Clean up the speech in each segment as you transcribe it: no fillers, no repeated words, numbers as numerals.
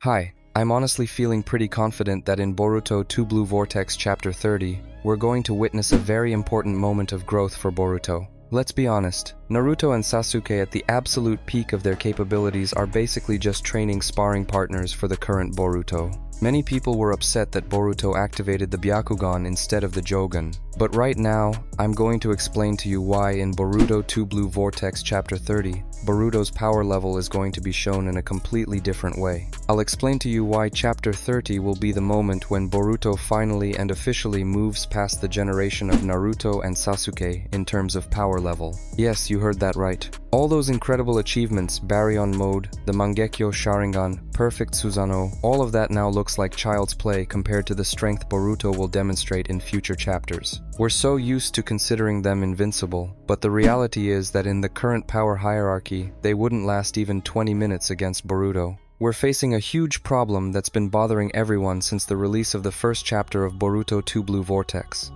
Hi, I'm honestly feeling pretty confident that in Boruto 2 Blue Vortex Chapter 30, we're going to witness a very important moment of growth for Boruto. Let's be honest, Naruto and Sasuke at the absolute peak of their capabilities are basically just training sparring partners for the current Boruto. Many people were upset that Boruto activated the Byakugan instead of the Jogan, but right now, I'm going to explain to you why in Boruto 2 Blue Vortex Chapter 30, Boruto's power level is going to be shown in a completely different way. I'll explain to you why Chapter 30 will be the moment when Boruto finally and officially moves past the generation of Naruto and Sasuke in terms of power level. Yes, you heard that right. All those incredible achievements, Baryon mode, the Mangekyo Sharingan, perfect Susanoo, all of that now looks like child's play compared to the strength Boruto will demonstrate in future chapters. We're so used to considering them invincible, but the reality is that in the current power hierarchy, they wouldn't last even 20 minutes against Boruto. We're facing a huge problem that's been bothering everyone since the release of the first chapter of Boruto 2 Blue Vortex.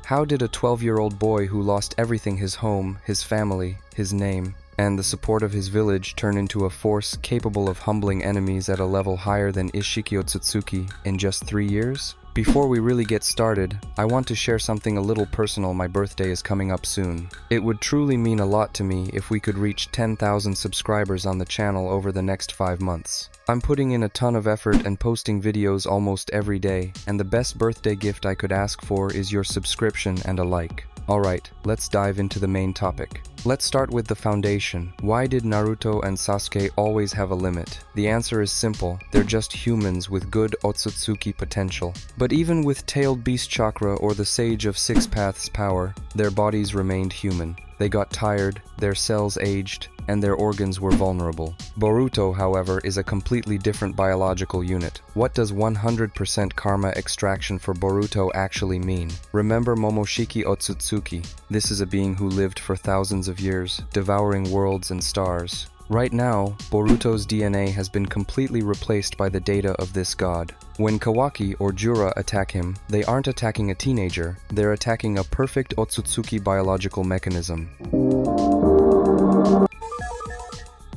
How did a 12-year-old boy who lost everything, his home, his family, his name, and the support of his village turn into a force capable of humbling enemies at a level higher than Ishiki Otsutsuki in just 3 years? Before we really get started, I want to share something a little personal. My birthday is coming up soon. It would truly mean a lot to me if we could reach 10,000 subscribers on the channel over the next 5 months. I'm putting in a ton of effort and posting videos almost every day, and the best birthday gift I could ask for is your subscription and a like. Alright, let's dive into the main topic. Let's start with the foundation. Why did Naruto and Sasuke always have a limit? The answer is simple. They're just humans with good Otsutsuki potential. But even with Tailed Beast Chakra or the Sage of Six Paths power, their bodies remained human. They got tired, their cells aged, and their organs were vulnerable. Boruto, however, is a completely different biological unit. What does 100% karma extraction for Boruto actually mean? Remember Momoshiki Otsutsuki. This is a being who lived for thousands of years, devouring worlds and stars. Right now, Boruto's DNA has been completely replaced by the data of this god. When Kawaki or Jura attack him, they aren't attacking a teenager, they're attacking a perfect Otsutsuki biological mechanism.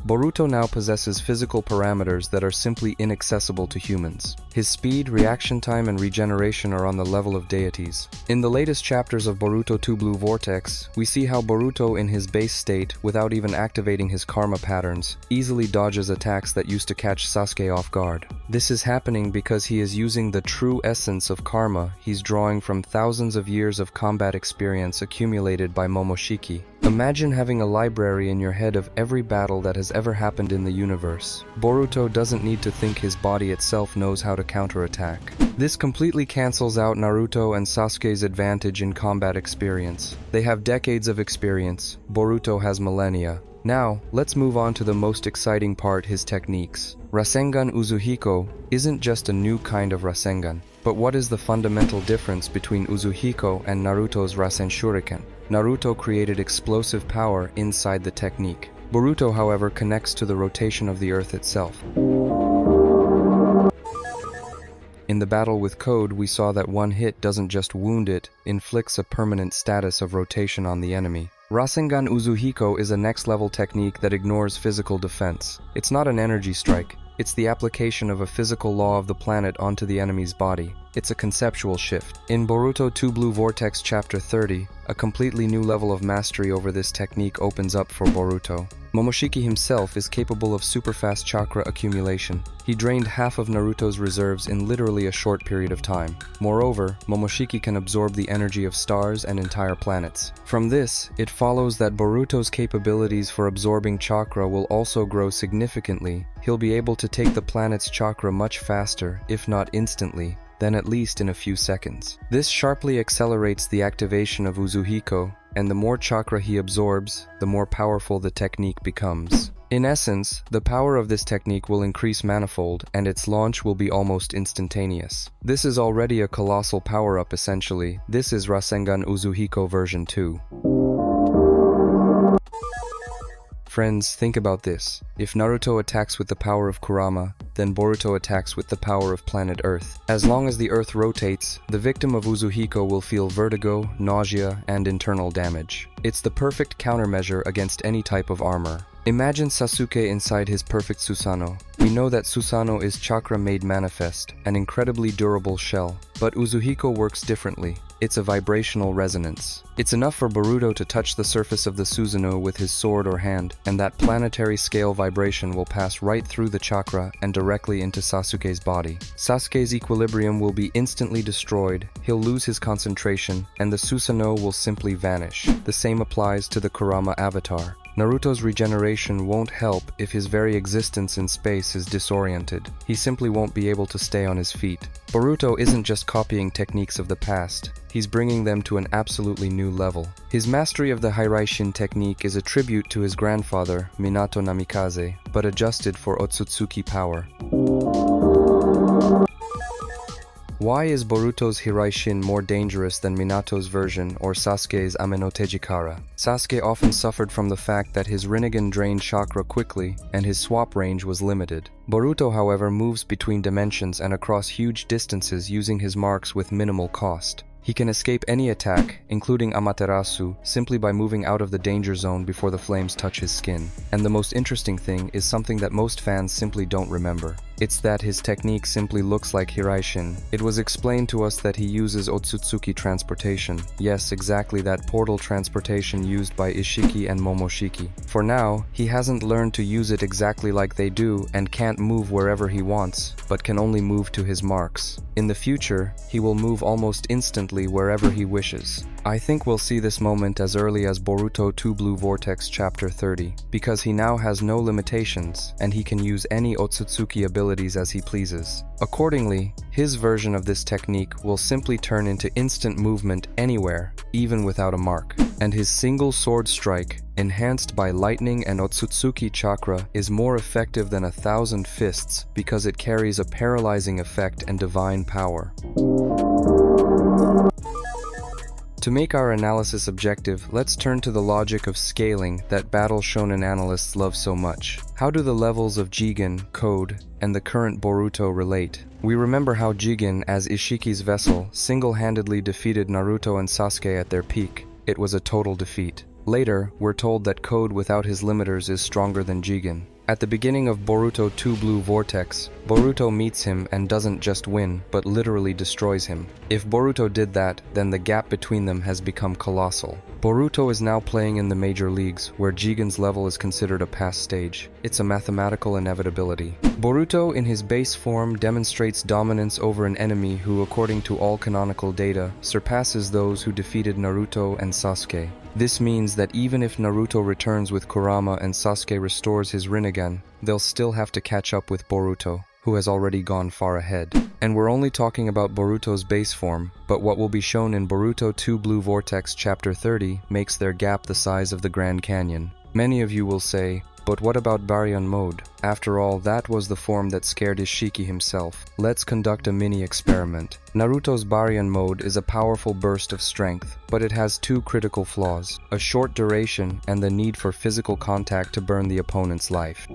Boruto now possesses physical parameters that are simply inaccessible to humans. His speed, reaction time, and regeneration are on the level of deities. In the latest chapters of Boruto 2 Blue Vortex, we see how Boruto in his base state, without even activating his karma patterns, easily dodges attacks that used to catch Sasuke off guard. This is happening because he is using the true essence of karma he's drawing from thousands of years of combat experience accumulated by Momoshiki. Imagine having a library in your head of every battle that has ever happened in the universe. Boruto doesn't need to think, his body itself knows how to counterattack. This completely cancels out Naruto and Sasuke's advantage in combat experience. They have decades of experience. Boruto has millennia. Now, let's move on to the most exciting part, his techniques. Rasengan Uzuhiko isn't just a new kind of Rasengan, but what is the fundamental difference between Uzuhiko and Naruto's Rasen Shuriken? Naruto created explosive power inside the technique. Boruto, however, connects to the rotation of the earth itself. In the battle with Code, we saw that one hit doesn't just wound it, inflicts a permanent status of rotation on the enemy. Rasengan Uzuhiko is a next-level technique that ignores physical defense. It's not an energy strike. It's the application of a physical law of the planet onto the enemy's body. It's a conceptual shift. In Boruto 2 Blue Vortex Chapter 30, a completely new level of mastery over this technique opens up for Boruto. Momoshiki himself is capable of super-fast chakra accumulation. He drained half of Naruto's reserves in literally a short period of time. Moreover, Momoshiki can absorb the energy of stars and entire planets. From this, it follows that Boruto's capabilities for absorbing chakra will also grow significantly. He'll be able to take the planet's chakra much faster, if not instantly, then at least in a few seconds. This sharply accelerates the activation of Uzuhiko, and the more chakra he absorbs, the more powerful the technique becomes. In essence, the power of this technique will increase manifold, and its launch will be almost instantaneous. This is already a colossal power-up essentially. This is Rasengan Uzuhiko version 2. Friends, think about this. If Naruto attacks with the power of Kurama, then Boruto attacks with the power of planet Earth. As long as the Earth rotates, the victim of Uzuhiko will feel vertigo, nausea, and internal damage. It's the perfect countermeasure against any type of armor. Imagine Sasuke inside his perfect Susanoo. We know that Susanoo is chakra made manifest, an incredibly durable shell. But Uzuhiko works differently. It's a vibrational resonance. It's enough for Boruto to touch the surface of the Susanoo with his sword or hand, and that planetary scale vibration will pass right through the chakra and directly into Sasuke's body. Sasuke's equilibrium will be instantly destroyed, he'll lose his concentration, and the Susanoo will simply vanish. The same applies to the Kurama avatar. Naruto's regeneration won't help if his very existence in space is disoriented. He simply won't be able to stay on his feet. Boruto isn't just copying techniques of the past, he's bringing them to an absolutely new level. His mastery of the Hiraishin technique is a tribute to his grandfather, Minato Namikaze, but adjusted for Otsutsuki power. Why is Boruto's Hiraishin more dangerous than Minato's version or Sasuke's Ame no Tejikara? Sasuke often suffered from the fact that his Rinnegan drained chakra quickly and his swap range was limited. Boruto, however, moves between dimensions and across huge distances using his marks with minimal cost. He can escape any attack, including Amaterasu, simply by moving out of the danger zone before the flames touch his skin. And the most interesting thing is something that most fans simply don't remember. It's that his technique simply looks like Hiraishin. It was explained to us that he uses Otsutsuki transportation. Yes, exactly that portal transportation used by Ishiki and Momoshiki. For now, he hasn't learned to use it exactly like they do and can't move wherever he wants, but can only move to his marks. In the future, he will move almost instantly wherever he wishes. I think we'll see this moment as early as Boruto 2 Blue Vortex Chapter 30, because he now has no limitations, and he can use any Otsutsuki abilities as he pleases. Accordingly, his version of this technique will simply turn into instant movement anywhere, even without a mark. And his single sword strike, enhanced by lightning and Otsutsuki chakra, is more effective than 1,000 fists because it carries a paralyzing effect and divine power. To make our analysis objective, let's turn to the logic of scaling that battle shonen analysts love so much. How do the levels of Jigen, Code, and the current Boruto relate? We remember how Jigen, as Ishiki's vessel, single-handedly defeated Naruto and Sasuke at their peak. It was a total defeat. Later, we're told that Code without his limiters is stronger than Jigen. At the beginning of Boruto 2 Blue Vortex, Boruto meets him and doesn't just win, but literally destroys him. If Boruto did that, then the gap between them has become colossal. Boruto is now playing in the major leagues, where Jigen's level is considered a past stage. It's a mathematical inevitability. Boruto, in his base form, demonstrates dominance over an enemy who, according to all canonical data, surpasses those who defeated Naruto and Sasuke. This means that even if Naruto returns with Kurama and Sasuke restores his Rinnegan, they'll still have to catch up with Boruto, who has already gone far ahead. And we're only talking about Boruto's base form, but what will be shown in Boruto 2 Blue Vortex Chapter 30 makes their gap the size of the Grand Canyon. Many of you will say, but what about Baryon mode? After all, that was the form that scared Ishiki himself. Let's conduct a mini experiment. Naruto's Baryon mode is a powerful burst of strength, but it has two critical flaws: a short duration and the need for physical contact to burn the opponent's life.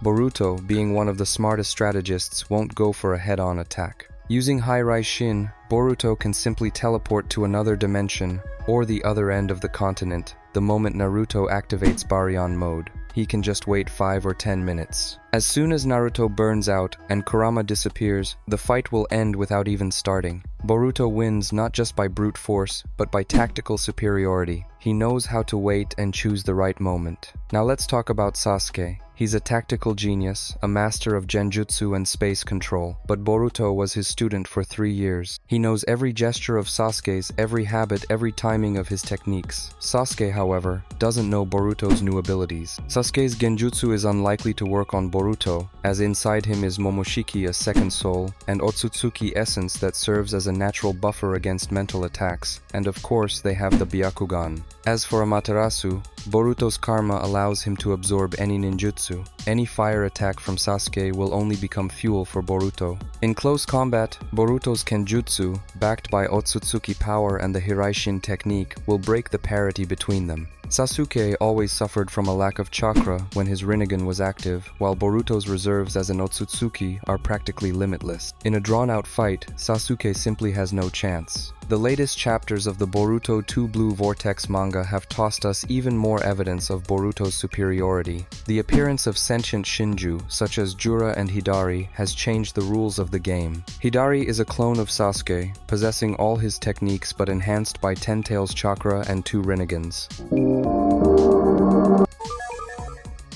Boruto, being one of the smartest strategists, won't go for a head-on attack. Using Hiraishin, Boruto can simply teleport to another dimension or the other end of the continent the moment Naruto activates Baryon mode. He can just wait 5 or 10 minutes. As soon as Naruto burns out and Kurama disappears, the fight will end without even starting. Boruto wins not just by brute force, but by tactical superiority. He knows how to wait and choose the right moment. Now let's talk about Sasuke. He's a tactical genius, a master of genjutsu and space control, but Boruto was his student for 3 years. He knows every gesture of Sasuke's, every habit, every timing of his techniques. Sasuke, however, doesn't know Boruto's new abilities. Sasuke's genjutsu is unlikely to work on Boruto, as inside him is Momoshiki, a second soul, and Otsutsuki essence that serves as a natural buffer against mental attacks, and of course they have the Byakugan. As for Amaterasu, Boruto's karma allows him to absorb any ninjutsu. any fire attack from Sasuke will only become fuel for Boruto. In close combat, Boruto's Kenjutsu, backed by Otsutsuki power and the Hiraishin technique, will break the parity between them. Sasuke always suffered from a lack of chakra when his Rinnegan was active, while Boruto's reserves as an Otsutsuki are practically limitless. In a drawn-out fight, Sasuke simply has no chance. The latest chapters of the Boruto 2 Blue Vortex manga have tossed us even more evidence of Boruto's superiority. The appearance of sentient Shinju, such as Jura and Hidari, has changed the rules of the game. Hidari is a clone of Sasuke, possessing all his techniques but enhanced by Ten Tails chakra and 2 Rinnegans.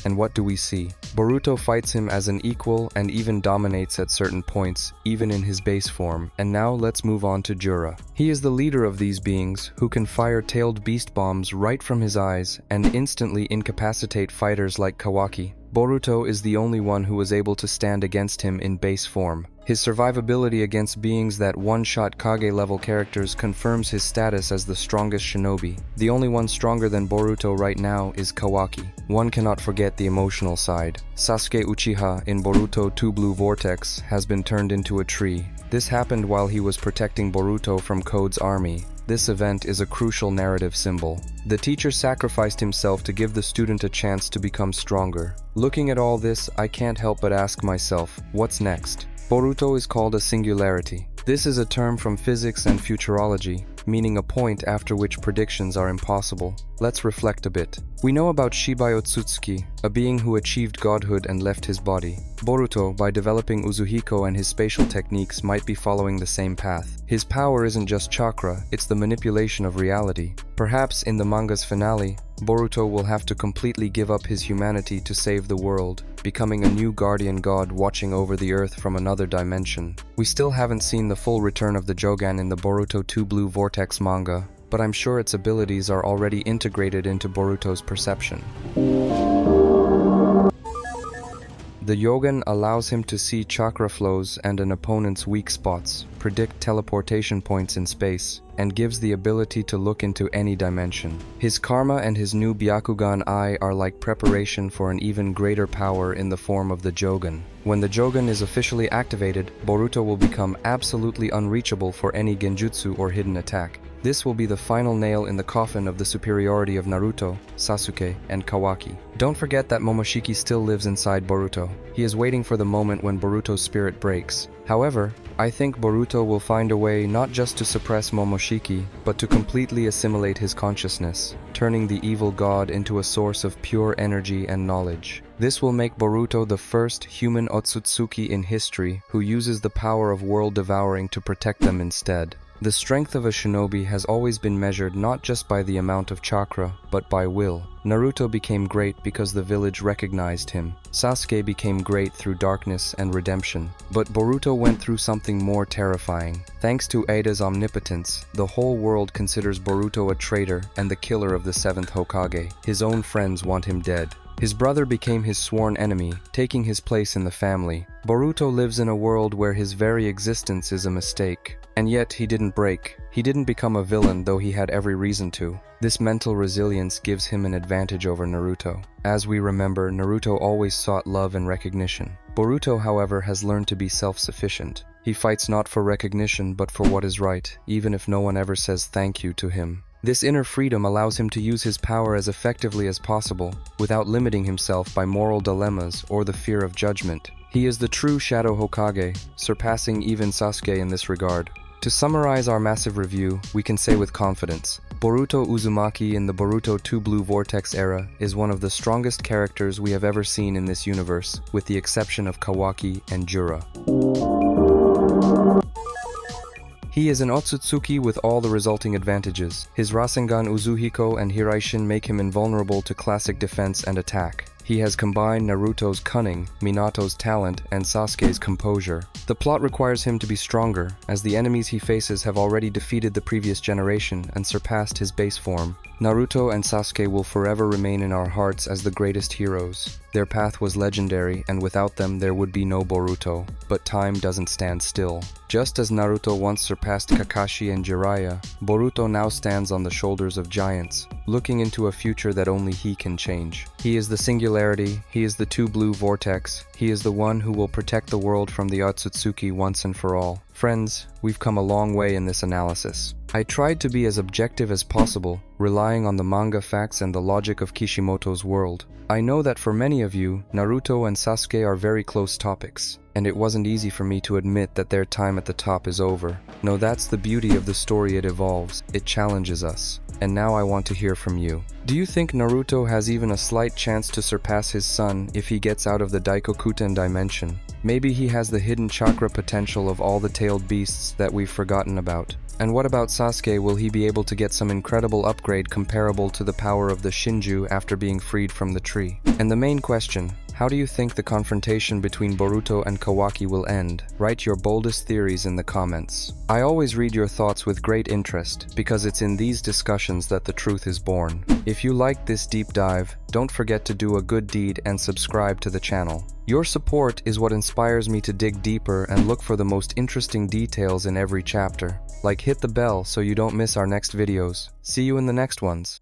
And what do we see? Boruto fights him as an equal and even dominates at certain points, even in his base form. And now let's move on to Jura. He is the leader of these beings, who can fire tailed beast bombs right from his eyes and instantly incapacitate fighters like Kawaki. Boruto is the only one who was able to stand against him in base form. His survivability against beings that one-shot Kage-level characters confirms his status as the strongest shinobi. The only one stronger than Boruto right now is Kawaki. One cannot forget the emotional side. Sasuke Uchiha in Boruto 2 Blue Vortex has been turned into a tree. This happened while he was protecting Boruto from Code's army. This event is a crucial narrative symbol. The teacher sacrificed himself to give the student a chance to become stronger. Looking at all this, I can't help but ask myself, what's next? Boruto is called a singularity. This is a term from physics and futurology, meaning a point after which predictions are impossible. Let's reflect a bit. We know about Shibai Otsutsuki, a being who achieved godhood and left his body. Boruto, by developing Uzuhiko and his spatial techniques, might be following the same path. His power isn't just chakra, it's the manipulation of reality. Perhaps in the manga's finale, Boruto will have to completely give up his humanity to save the world, becoming a new guardian god watching over the earth from another dimension. We still haven't seen the full return of the Jogan in the Boruto 2 Blue Vortex manga, but I'm sure its abilities are already integrated into Boruto's perception. The Jogan allows him to see chakra flows and an opponent's weak spots, predict teleportation points in space, and gives the ability to look into any dimension. His karma and his new Byakugan eye are like preparation for an even greater power in the form of the Jogan. When the Jogan is officially activated, Boruto will become absolutely unreachable for any genjutsu or hidden attack. This will be the final nail in the coffin of the superiority of Naruto, Sasuke, and Kawaki. Don't forget that Momoshiki still lives inside Boruto. He is waiting for the moment when Boruto's spirit breaks. However, I think Boruto will find a way not just to suppress Momoshiki, but to completely assimilate his consciousness, turning the evil god into a source of pure energy and knowledge. This will make Boruto the first human Otsutsuki in history who uses the power of world devouring to protect them instead. The strength of a shinobi has always been measured not just by the amount of chakra, but by will. Naruto became great because the village recognized him. Sasuke became great through darkness and redemption. But Boruto went through something more terrifying. Thanks to Ida's omnipotence, the whole world considers Boruto a traitor and the killer of the 7th Hokage. His own friends want him dead. His brother became his sworn enemy, taking his place in the family. Boruto lives in a world where his very existence is a mistake. And yet he didn't break. He didn't become a villain, though he had every reason to. This mental resilience gives him an advantage over Naruto. As we remember, Naruto always sought love and recognition. Boruto, however, has learned to be self-sufficient. He fights not for recognition, but for what is right, even if no one ever says thank you to him. This inner freedom allows him to use his power as effectively as possible, without limiting himself by moral dilemmas or the fear of judgment. He is the true Shadow Hokage, surpassing even Sasuke in this regard. To summarize our massive review, we can say with confidence, Boruto Uzumaki in the Boruto 2 Blue Vortex era is one of the strongest characters we have ever seen in this universe, with the exception of Kawaki and Jura. He is an Otsutsuki with all the resulting advantages. His Rasengan Uzuhiko and Hiraishin make him invulnerable to classic defense and attack. He has combined Naruto's cunning, Minato's talent, and Sasuke's composure. The plot requires him to be stronger, as the enemies he faces have already defeated the previous generation and surpassed his base form. Naruto and Sasuke will forever remain in our hearts as the greatest heroes. Their path was legendary, and without them there would be no Boruto. But time doesn't stand still. Just as Naruto once surpassed Kakashi and Jiraiya, Boruto now stands on the shoulders of giants, looking into a future that only he can change. He is the singularity, he is the two blue vortex, he is the one who will protect the world from the Otsutsuki once and for all. Friends, we've come a long way in this analysis. I tried to be as objective as possible, relying on the manga facts and the logic of Kishimoto's world. I know that for many of you, Naruto and Sasuke are very close topics, and it wasn't easy for me to admit that their time at the top is over. No, that's the beauty of the story. It evolves, it challenges us. And now I want to hear from you. Do you think Naruto has even a slight chance to surpass his son if he gets out of the Daikokuten dimension? Maybe he has the hidden chakra potential of all the tailed beasts that we've forgotten about. And what about Sasuke? Will he be able to get some incredible upgrade comparable to the power of the Shinju after being freed from the tree? And the main question, how do you think the confrontation between Boruto and Kawaki will end? Write your boldest theories in the comments. I always read your thoughts with great interest, because it's in these discussions that the truth is born. If you liked this deep dive, don't forget to do a good deed and subscribe to the channel. Your support is what inspires me to dig deeper and look for the most interesting details in every chapter. Like, hit the bell so you don't miss our next videos. See you in the next ones.